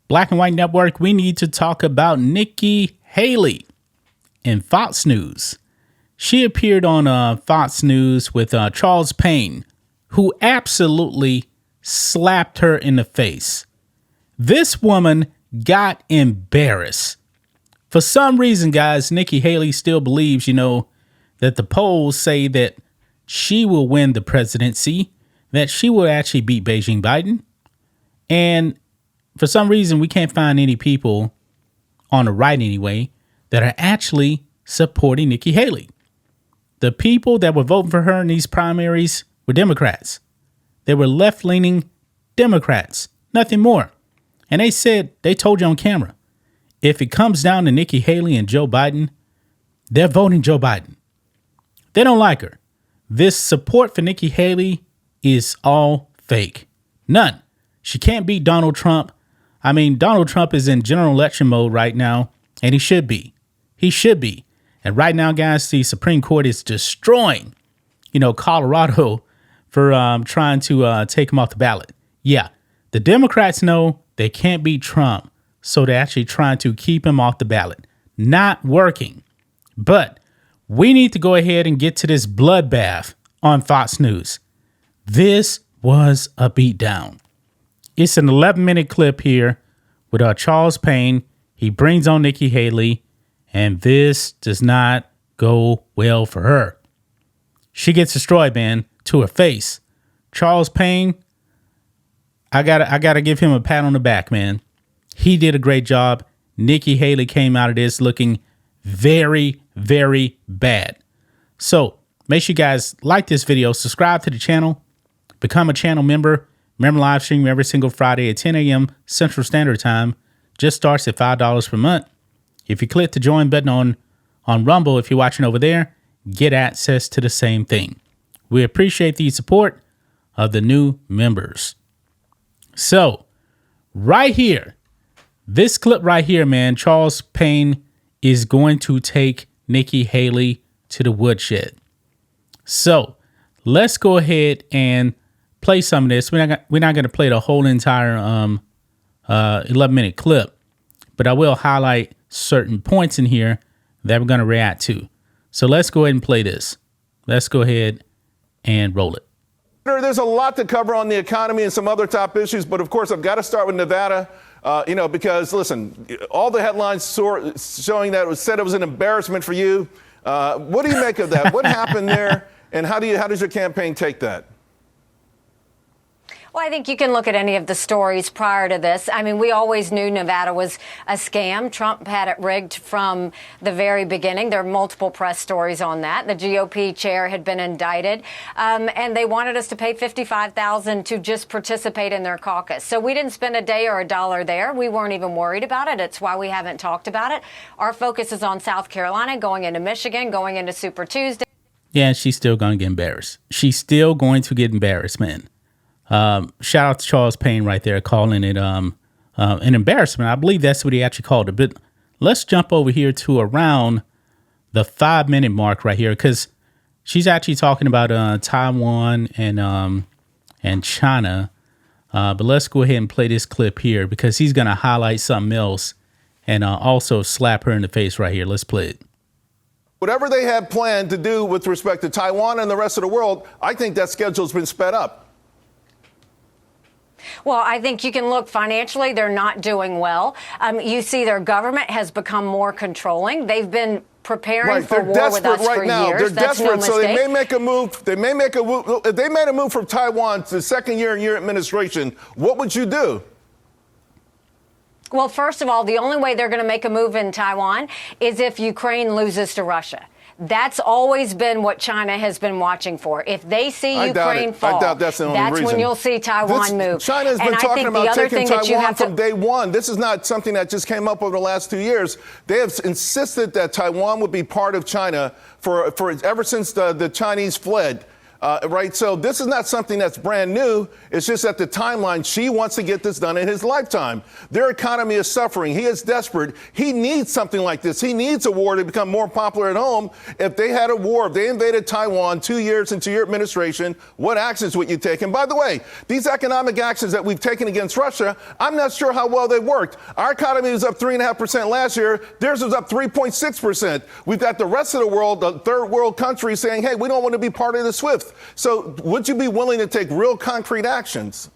Black and White Network, we need to talk about Nikki Haley in Fox News. She appeared on Fox News with Charles Payne, who absolutely slapped her in the face. This woman got embarrassed. For some reason, guys, Nikki Haley still believes, that the polls say that she will win the presidency, that she will actually beat Beijing Biden. And for some reason, we can't find any people on the right anyway that are actually supporting Nikki Haley. The people that were voting for her in these primaries were Democrats. They were left-leaning Democrats, nothing more. And they told you on camera, if it comes down to Nikki Haley and Joe Biden, they're voting Joe Biden. They don't like her. This support for Nikki Haley is all fake. None. She can't beat Donald Trump. I mean, Donald Trump is in general election mode right now, and he should be. He should be. And right now, guys, the Supreme Court is destroying, Colorado for trying to take him off the ballot. Yeah, the Democrats know they can't beat Trump, so they're actually trying to keep him off the ballot. Not working. But we need to go ahead and get to this bloodbath on Fox News. This was a beatdown. It's an 11-minute clip here with Charles Payne. He brings on Nikki Haley, and this does not go well for her. She gets destroyed, man, to her face. Charles Payne, I gotta give him a pat on the back, man. He did a great job. Nikki Haley came out of this looking very, very bad. So make sure you guys like this video, subscribe to the channel, become a channel member. Remember, live stream every single Friday at 10 a.m. Central Standard Time. Just starts at $5 per month. If you click the join button on Rumble, if you're watching over there, get access to the same thing. We appreciate the support of the new members. So right here, this clip right here, man, Charles Payne is going to take Nikki Haley to the woodshed. So let's go ahead and play some of this. We're not going to play the whole entire 11-minute clip, but I will highlight certain points in here that we're going to react to. So let's go ahead and play this. Let's go ahead and roll it. There's a lot to cover on the economy and some other top issues, but of course I've got to start with Nevada, because listen, all the headlines showing that said it was an embarrassment for you. What do you make of that? What happened there, and how does your campaign take that? Well, I think you can look at any of the stories prior to this. I mean, we always knew Nevada was a scam. Trump had it rigged from the very beginning. There are multiple press stories on that. The GOP chair had been indicted, and they wanted us to pay $55,000 to just participate in their caucus. So we didn't spend a day or a dollar there. We weren't even worried about it. It's why we haven't talked about it. Our focus is on South Carolina, going into Michigan, going into Super Tuesday. Yeah, she's still going to get embarrassed. She's still going to get embarrassed, man. Shout out to Charles Payne right there, calling it an embarrassment. I believe that's what he actually called it. But let's jump over here to around the 5-minute mark right here, because she's actually talking about Taiwan and China. But let's go ahead and play this clip here, because he's going to highlight something else and also slap her in the face right here. Let's play it. Whatever they had planned to do with respect to Taiwan and the rest of the world, I think that schedule's been sped up. Well, I think you can look financially. They're not doing well. You see their government has become more controlling. They've been preparing for war with us for years. They're desperate, so they may make a move. They may make a move. If they made a move from Taiwan to the second year in your administration, what would you do? Well, first of all, the only way they're going to make a move in Taiwan is if Ukraine loses to Russia. That's always been what China has been watching for. If they see Ukraine fall, I doubt that's the only reason. When you'll see Taiwan move. China's been talking about taking Taiwan from day one. This is not something that just came up over the last 2 years. They have insisted that Taiwan would be part of China for ever since the Chinese fled. Right? So this is not something that's brand new. It's just that the timeline, she wants to get this done in his lifetime. Their economy is suffering. He is desperate. He needs something like this. He needs a war to become more popular at home. If they had a war, if they invaded Taiwan 2 years into your administration, what actions would you take? And by the way, these economic actions that we've taken against Russia, I'm not sure how well they worked. Our economy was up 3.5% last year. Theirs was up 3.6%. We've got the rest of the world, the third world countries saying, hey, we don't want to be part of the SWIFT. So would you be willing to take real concrete actions?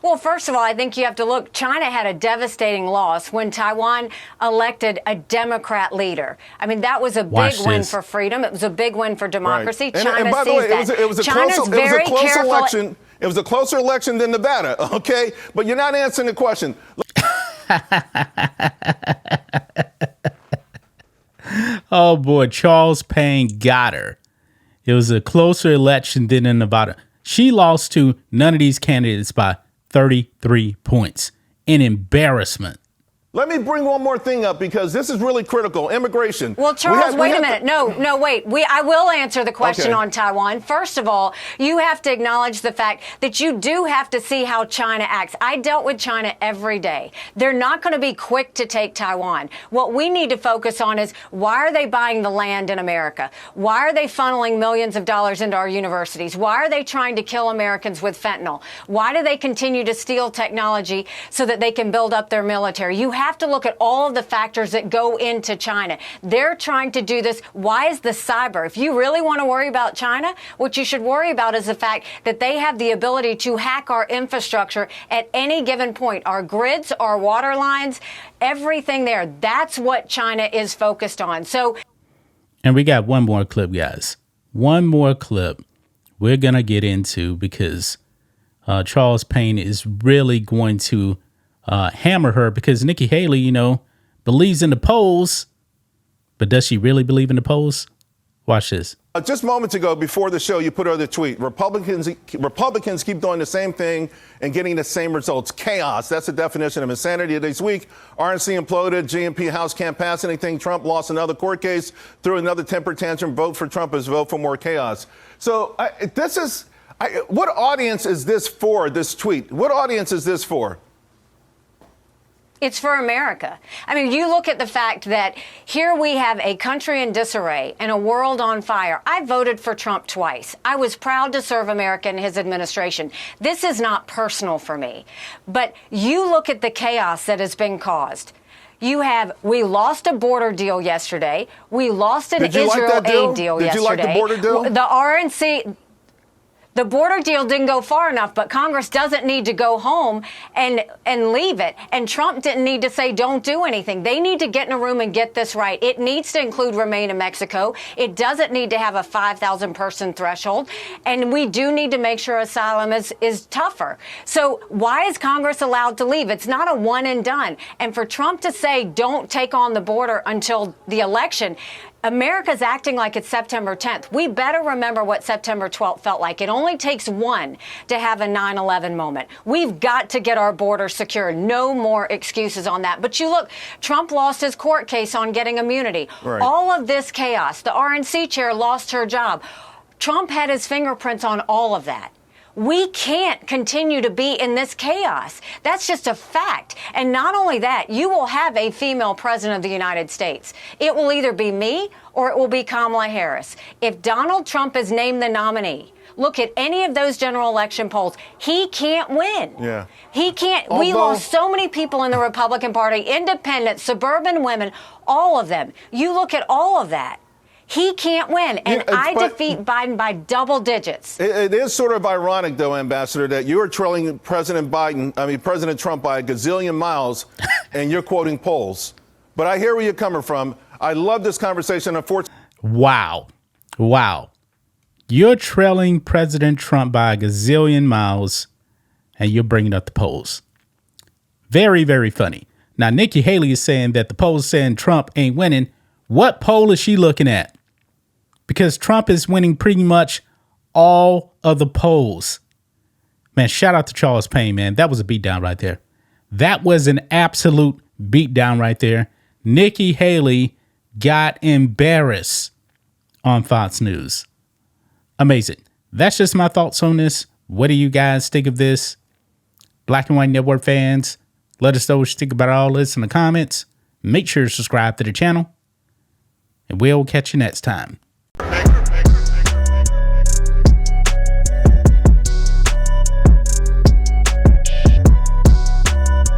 Well, first of all, I think you have to look. China had a devastating loss when Taiwan elected a Democrat leader. I mean, that was a big win for freedom. It was a big win for democracy. Right. China and by the way, it was a close election. It was a closer election than Nevada, okay? But you're not answering the question. Oh, boy, Charles Payne got her. It was a closer election than in Nevada. She lost to none of these candidates by 33 points. An embarrassment. Let me bring one more thing up because this is really critical. Immigration. Well, Charles, wait a minute. No, wait. I will answer the question on Taiwan. First of all, you have to acknowledge the fact that you do have to see how China acts. I dealt with China every day. They're not going to be quick to take Taiwan. What we need to focus on is why are they buying the land in America? Why are they funneling millions of dollars into our universities? Why are they trying to kill Americans with fentanyl? Why do they continue to steal technology so that they can build up their military? You have to look at all of the factors that go into China. They're trying to do this. Why is the cyber? If you really want to worry about China, what you should worry about is the fact that they have the ability to hack our infrastructure at any given point. Our grids, our water lines, everything there. That's what China is focused on. And we got one more clip, guys. One more clip we're going to get into because Charles Payne is really going to hammer her because Nikki Haley, believes in the polls. But does she really believe in the polls? Watch this. Just moments ago, before the show, you put out the tweet. Republicans keep doing the same thing and getting the same results. Chaos. That's the definition of insanity this week. RNC imploded. GMP House can't pass anything. Trump lost another court case. Threw another temper tantrum. Vote for Trump is vote for more chaos. So what audience is this for, this tweet? What audience is this for? It's for America. I mean, you look at the fact that here we have a country in disarray and a world on fire. I voted for Trump twice. I was proud to serve America in his administration. This is not personal for me. But you look at the chaos that has been caused. We lost a border deal yesterday. We lost an Israel aid deal yesterday. Did you like the border deal? The RNC... The border deal didn't go far enough, but Congress doesn't need to go home and leave it. And Trump didn't need to say don't do anything. They need to get in a room and get this right. It needs to include remain in Mexico. It doesn't need to have a 5,000 person threshold. And we do need to make sure asylum is tougher. So why is Congress allowed to leave? It's not a one and done. And for Trump to say don't take on the border until the election, America's acting like it's September 10th. We better remember what September 12th felt like. It only takes one to have a 9/11 moment. We've got to get our border secure. No more excuses on that. But you look, Trump lost his court case on getting immunity. Right. All of this chaos. The RNC chair lost her job. Trump had his fingerprints on all of that. We can't continue to be in this chaos. That's just a fact. And not only that, you will have a female president of the United States. It will either be me or it will be Kamala Harris. If Donald Trump is named the nominee, look at any of those general election polls. He can't win. Yeah. He can't. We lost so many people in the Republican Party, independents, suburban women, all of them. You look at all of that. He can't win, and I defeat Biden by double digits. It is sort of ironic, though, Ambassador, that you are trailing President Trump by a gazillion miles, and you're quoting polls. But I hear where you're coming from. I love this conversation. Unfortunately, wow. You're trailing President Trump by a gazillion miles, and you're bringing up the polls. Very, very funny. Now, Nikki Haley is saying that the polls saying Trump ain't winning. What poll is she looking at? Because Trump is winning pretty much all of the polls. Man, shout out to Charles Payne, man. That was a beatdown right there. That was an absolute beatdown right there. Nikki Haley got embarrassed on Fox News. Amazing. That's just my thoughts on this. What do you guys think of this? Black and White Network fans, let us know what you think about all this in the comments. Make sure to subscribe to the channel, and we'll catch you next time.